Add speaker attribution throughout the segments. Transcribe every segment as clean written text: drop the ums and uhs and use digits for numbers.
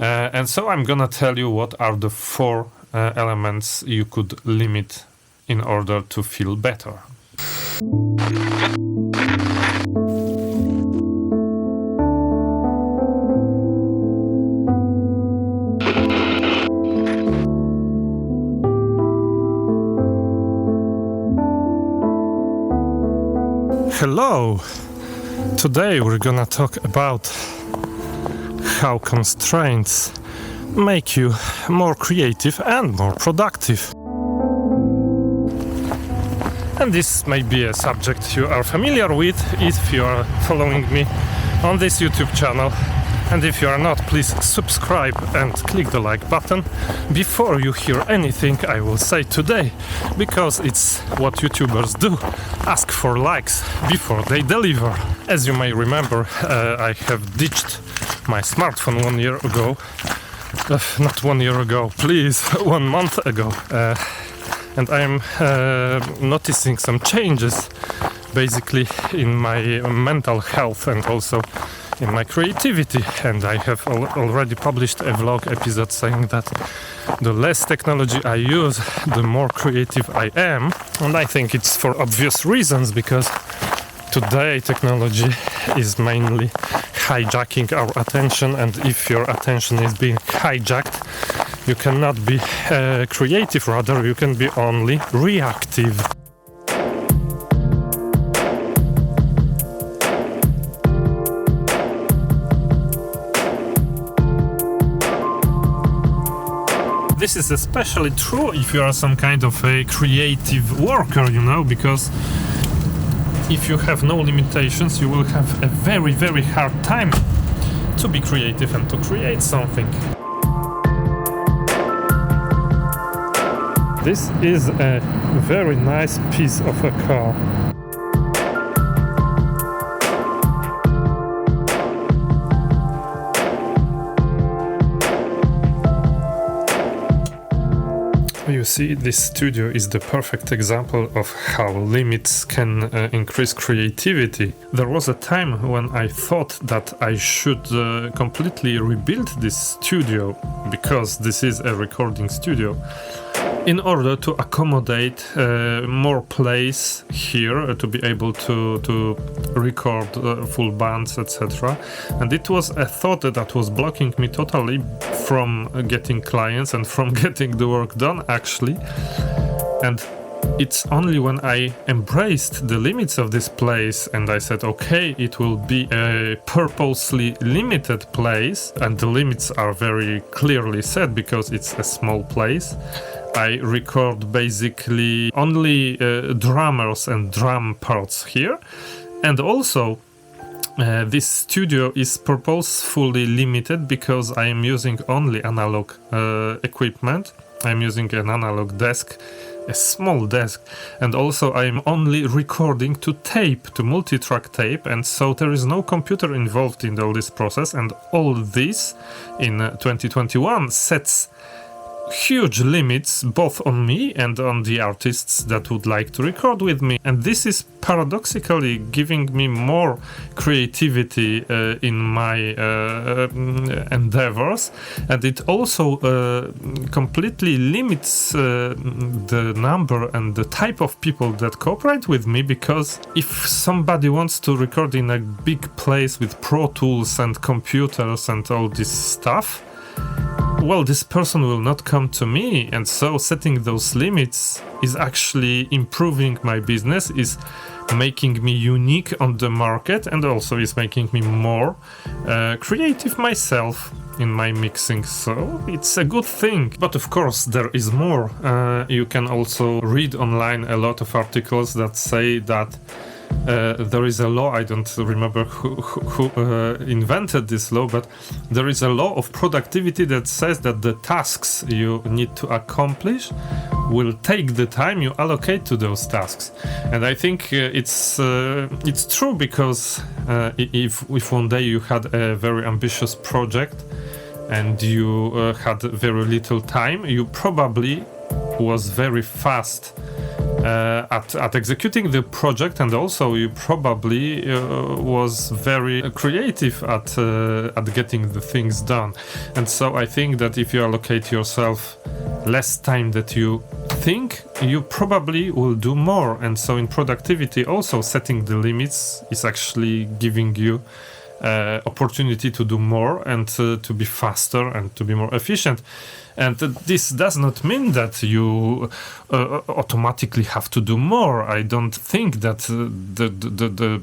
Speaker 1: And so I'm gonna tell you what are the four elements you could limit in order to feel better. Hello! Today we're gonna talk about how constraints make you more creative and more productive. And this may be a subject you are familiar with if you are following me on this YouTube channel. And if you are not, please subscribe and click the like button before you hear anything I will say today, because it's what YouTubers do, ask for likes before they deliver. As you may remember, I have ditched my smartphone 1 year ago. Not 1 year ago, please, 1 month ago. And I am noticing some changes basically in my mental health and also in my creativity, and I have already published a vlog episode saying that the less technology I use, the more creative I am. And I think it's for obvious reasons, because today technology is mainly hijacking our attention, and if your attention is being hijacked, you cannot be creative, rather you can be only reactive. This is especially true if you are some kind of a creative worker, you know, because if you have no limitations, you will have a very, very hard time to be creative and to create something. This is a very nice piece of a car. You see, this studio is the perfect example of how limits can increase creativity. There was a time when I thought that I should completely rebuild this studio, because this is a recording studio, in order to accommodate more place here, to be able to record full bands, etc. And it was a thought that was blocking me totally from getting clients and from getting the work done, actually. And it's only when I embraced the limits of this place and I said, okay, it will be a purposely limited place, and the limits are very clearly set because it's a small place. I record basically only drummers and drum parts here, and also this studio is purposefully limited because I am using only analog equipment. I'm using an analog desk, a small desk, and also I am only recording to tape, to multi-track tape, and so there is no computer involved in all this process, and all this in 2021 sets huge limits both on me and on the artists that would like to record with me. And this is paradoxically giving me more creativity in my endeavors, and it also completely limits the number and the type of people that cooperate with me, because if somebody wants to record in a big place with Pro Tools and computers and all this stuff, well, this person will not come to me, and so setting those limits is actually improving my business, is making me unique on the market, and also is making me more creative myself in my mixing, so it's a good thing. But of course there is more. You can also read online a lot of articles that say that there is a law, I don't remember who invented this law, but there is a law of productivity that says that the tasks you need to accomplish will take the time you allocate to those tasks. And I think it's true, because if one day you had a very ambitious project and you had very little time, you probably was very fast at executing the project, and also you probably was very creative at getting the things done. And so I think that if you allocate yourself less time that you think, you probably will do more. And so in productivity, also setting the limits is actually giving you opportunity to do more and to be faster and to be more efficient. And this does not mean that you automatically have to do more. I don't think that the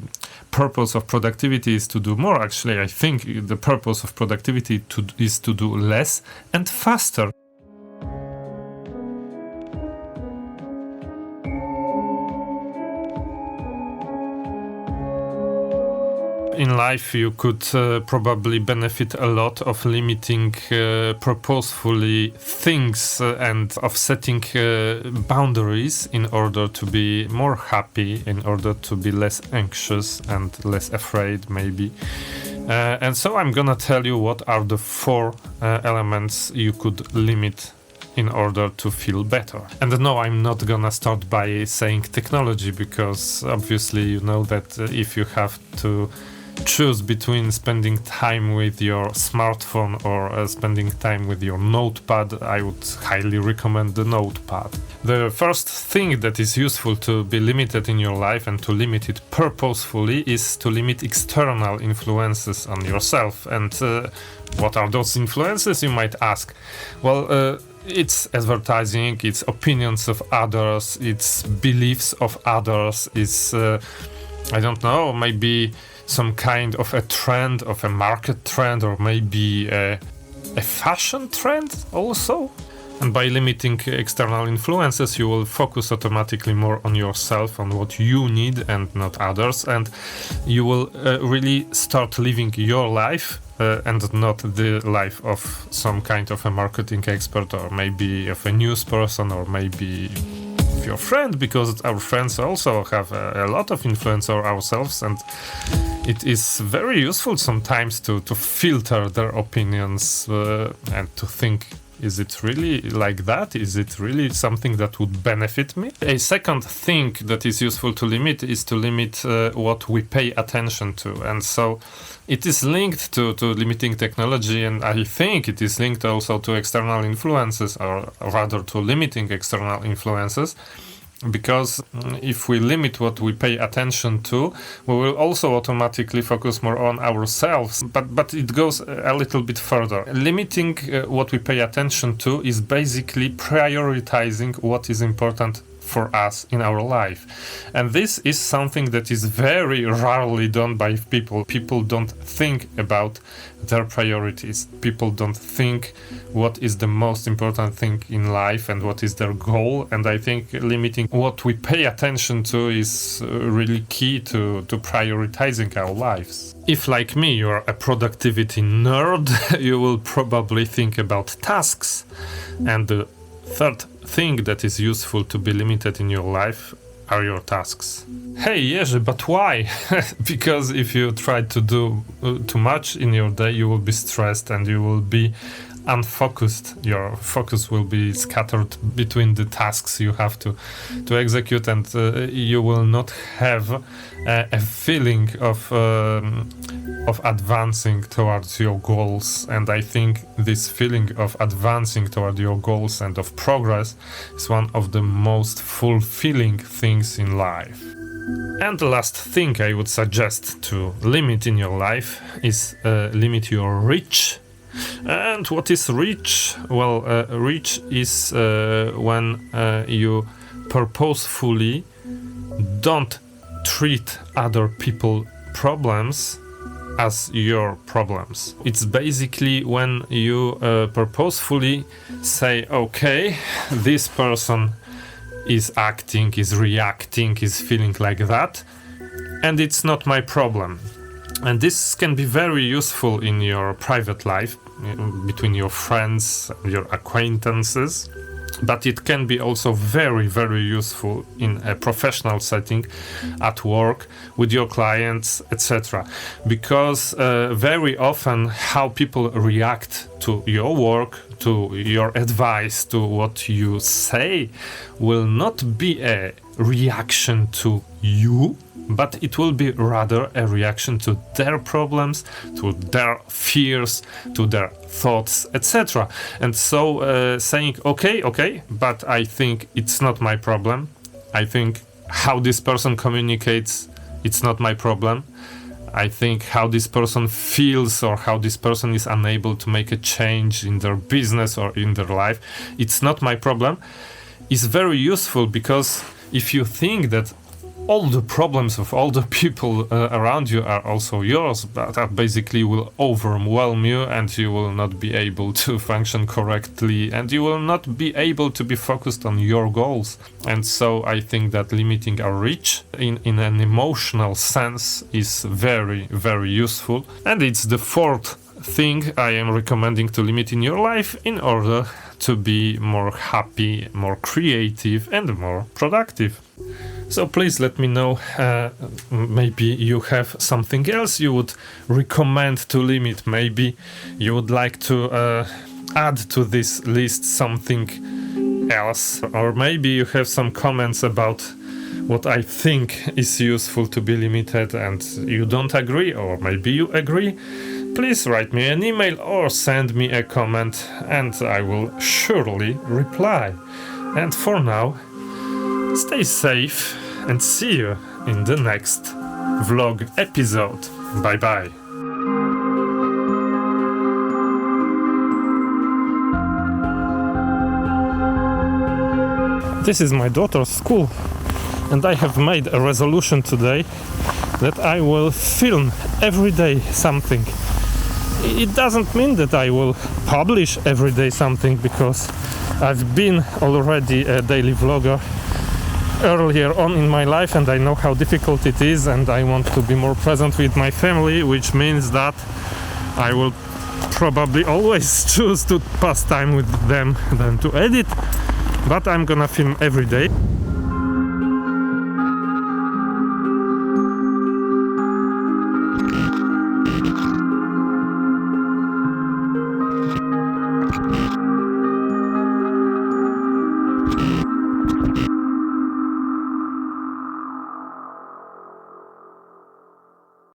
Speaker 1: purpose of productivity is to do more. Actually, I think the purpose of productivity is to do less and faster. In life, you could probably benefit a lot of limiting purposefully things and of setting boundaries in order to be more happy, in order to be less anxious and less afraid, maybe. And so I'm gonna tell you what are the 4 elements you could limit in order to feel better. And no, I'm not gonna start by saying technology, because obviously you know that if you have to choose between spending time with your smartphone or spending time with your notepad, I would highly recommend the notepad. The first thing that is useful to be limited in your life, and to limit it purposefully, is to limit external influences on yourself. And what are those influences, you might ask? Well, it's advertising, it's opinions of others, it's beliefs of others, it's, I don't know, maybe some kind of a trend, of a market trend, or maybe a fashion trend also. And by limiting external influences, you will focus automatically more on yourself, on what you need and not others, and you will really start living your life and not the life of some kind of a marketing expert, or maybe of a news person, or maybe your friend, because our friends also have a lot of influence on ourselves, and it is very useful sometimes to filter their opinions and to think, is it really like that? Is it really something that would benefit me? A second thing that is useful to limit is to limit what we pay attention to. And so it is linked to limiting technology, and I think it is linked also to external influences, or rather to limiting external influences. Because if we limit what we pay attention to, we will also automatically focus more on ourselves. But it goes a little bit further. Limiting what we pay attention to is basically prioritizing what is important for us in our life. And this is something that is very rarely done by people. People don't think about their priorities. People don't think what is the most important thing in life and what is their goal. And I think limiting what we pay attention to is really key to prioritizing our lives. If, like me, you're a productivity nerd, you will probably think about tasks. And the third thing that is useful to be limited in your life are your tasks. Hey Jerzy, but why? Because if you try to do too much in your day, you will be stressed and you will be unfocused. Your focus will be scattered between the tasks you have to execute, and you will not have a feeling of advancing towards your goals. And I think this feeling of advancing toward your goals and of progress is one of the most fulfilling things in life. And the last thing I would suggest to limit in your life is limit your reach. And what is reach? Well, reach is when you purposefully don't treat other people's problems as your problems. It's basically when you purposefully say, okay, this person is acting, is reacting, is feeling like that, and it's not my problem. And this can be very useful in your private life, between your friends, your acquaintances, but it can be also very, very useful in a professional setting, at work, with your clients, etc. Because very often how people react to your work, to your advice, to what you say, will not be a reaction to you, but it will be rather a reaction to their problems, to their fears, to their thoughts, etc. And so saying, okay, but I think it's not my problem. I think how this person communicates, it's not my problem. I think how this person feels or how this person is unable to make a change in their business or in their life, it's not my problem, is very useful, because if you think that all the problems of all the people around you are also yours, but that basically will overwhelm you, and you will not be able to function correctly, and you will not be able to be focused on your goals. And so I think that limiting our reach in an emotional sense is very, very useful. And it's the fourth thing I am recommending to limit in your life in order to be more happy, more creative, and more productive. So please let me know, maybe you have something else you would recommend to limit. Maybe you would like to add to this list something else, or maybe you have some comments about what I think is useful to be limited and you don't agree, or maybe you agree. Please write me an email or send me a comment, and I will surely reply. And for now, stay safe and see you in the next vlog episode. Bye bye. This is my daughter's school, and I have made a resolution today that I will film every day something. It doesn't mean that I will publish every day something, because I've been already a daily vlogger earlier on in my life, and I know how difficult it is, and I want to be more present with my family, which means that I will probably always choose to pass time with them than to edit, but I'm gonna film every day.